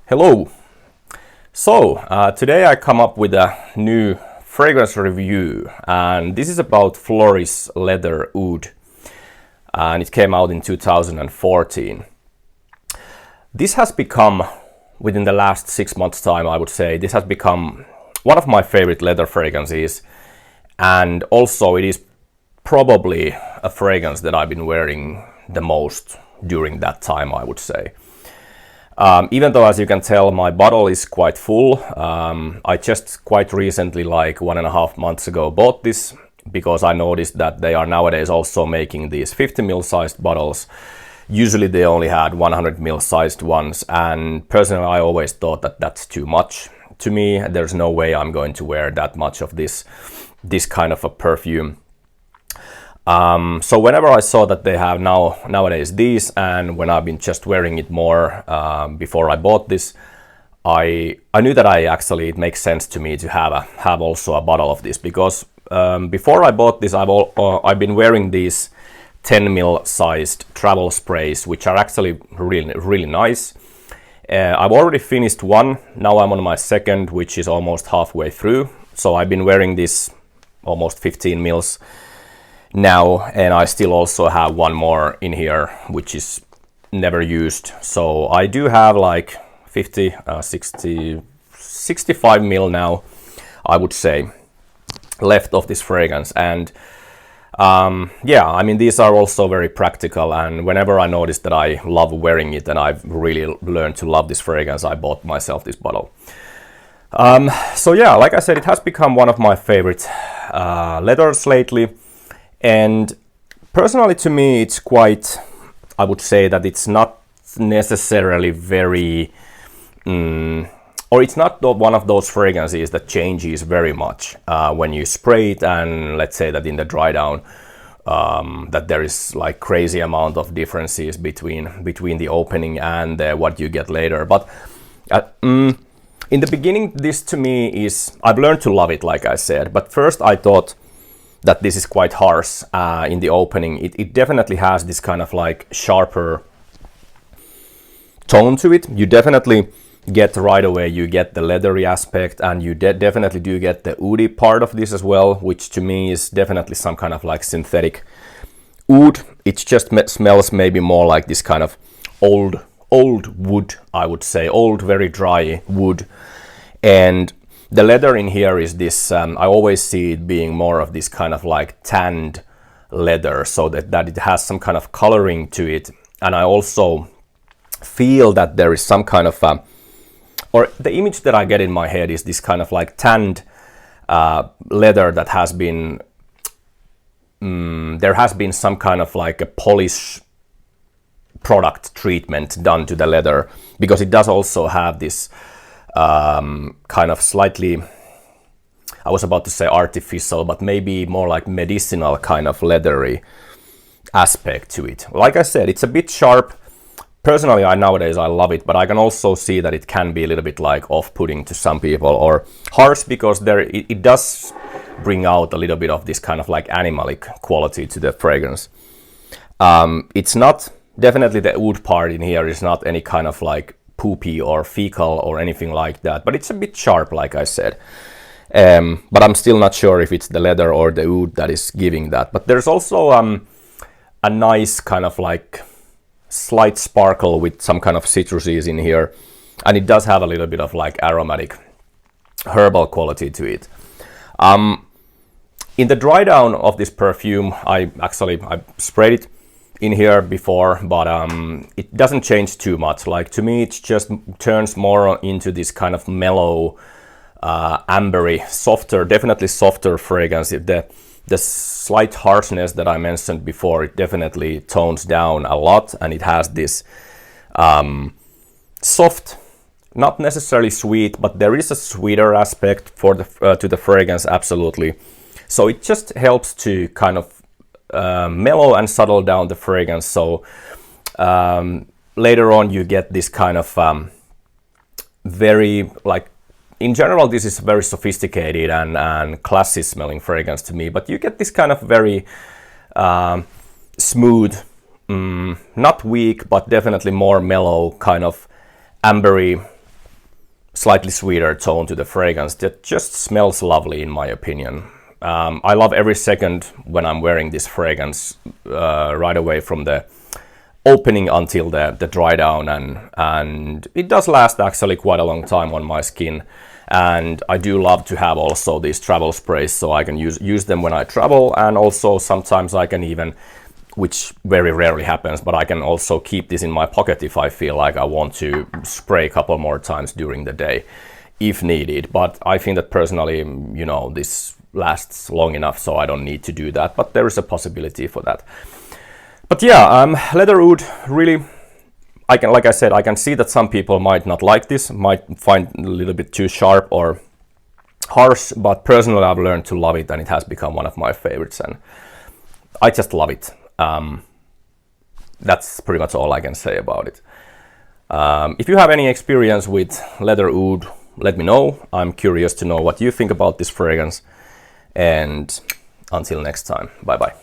Hello. Today I come up with a new fragrance review, and this is about Floris Leather Oud, and it came out in 2014. This has become, within the last 6 months time, I would say, this has become one of my favorite leather fragrances, and also it is probably a fragrance that I've been wearing the most during that time, I would say. Even though, as you can tell, my bottle is quite full, I just quite recently, like 1.5 months ago, bought this because I noticed that they are nowadays also making these 50ml sized bottles. Usually they only had 100ml sized ones, and personally I always thought that that's too much. To me, there's no way I'm going to wear that much of this kind of a perfume. So whenever I saw that they have nowadays these, and when I've been just wearing it more before I bought this, I knew that it makes sense to me to have also a bottle of this, because before I bought this, I've been wearing these 10ml sized travel sprays, which are actually really nice. I've already finished one. Now I'm on my second, which is almost halfway through. So I've been wearing this almost 15 mils now, and I still also have one more in here which is never used. So I do have like 50, 60, 65 mil now, I would say, left of this fragrance. And yeah, I mean, these are also very practical, and whenever I notice that I love wearing it and I've really learned to love this fragrance, I bought myself this bottle. So yeah, like I said, it has become one of my favorite leathers lately. And personally, to me, it's quite, I would say that it's not necessarily very, or it's not one of those fragrances that changes very much when you spray it, and let's say that in the dry down, that there is like crazy amount of differences between the opening and what you get later. But in the beginning, this to me is, I've learned to love it, like I said, but first I thought that this is quite harsh in the opening. It definitely has this kind of like sharper tone to it. You definitely get right away, you get the leathery aspect, and you definitely do get the oudy part of this as well, which to me is definitely some kind of like synthetic oud. It just smells maybe more like this kind of old wood, I would say, old, very dry wood. And the leather in here is this, I always see it being more of this kind of like tanned leather, so that it has some kind of coloring to it. And I also feel that there is some kind of, or the image that I get in my head is this kind of like tanned leather that has been, there has been some kind of like a polish product treatment done to the leather, because it does also have this kind of slightly, I was about to say artificial, but maybe more like medicinal kind of leathery aspect to it. Like I said, it's a bit sharp. Personally, nowadays I love it, but I can also see that it can be a little bit like off-putting to some people, or harsh, because it does bring out a little bit of this kind of like animalic quality to the fragrance. It's not, definitely the oud part in here is not any kind of like poopy or fecal or anything like that, but it's a bit sharp, like I said. But I'm still not sure if it's the leather or the oud that is giving that. But there's also a nice kind of like slight sparkle with some kind of citruses in here, and it does have a little bit of like aromatic herbal quality to it. In the dry down of this perfume, I sprayed it in here before, but it doesn't change too much. Like, to me, it just turns more into this kind of mellow, ambery, softer, definitely softer fragrance. The slight harshness that I mentioned before, it definitely tones down a lot, and it has this soft, not necessarily sweet, but there is a sweeter aspect for to the fragrance, absolutely. So it just helps to kind of mellow and settle down the fragrance. So later on you get this kind of very, like, in general this is very sophisticated and classy smelling fragrance to me, but you get this kind of very smooth, not weak, but definitely more mellow, kind of ambery slightly sweeter tone to the fragrance that just smells lovely in my opinion. I love every second when I'm wearing this fragrance, right away from the opening until the dry down, and it does last actually quite a long time on my skin. And I do love to have also these travel sprays, so I can use them when I travel, and also sometimes I can even, which very rarely happens, but I can also keep this in my pocket if I feel like I want to spray a couple more times during the day if needed. But I think that personally, you know, this lasts long enough, so I don't need to do that, but there is a possibility for that. But yeah, leather oud, really, like I said, I can see that some people might not like this, might find it a little bit too sharp or harsh, but personally I've learned to love it, and it has become one of my favorites, and I just love it. That's pretty much all I can say about it. If you have any experience with leather oud, let me know. I'm curious to know what you think about this fragrance, and until next time, bye bye.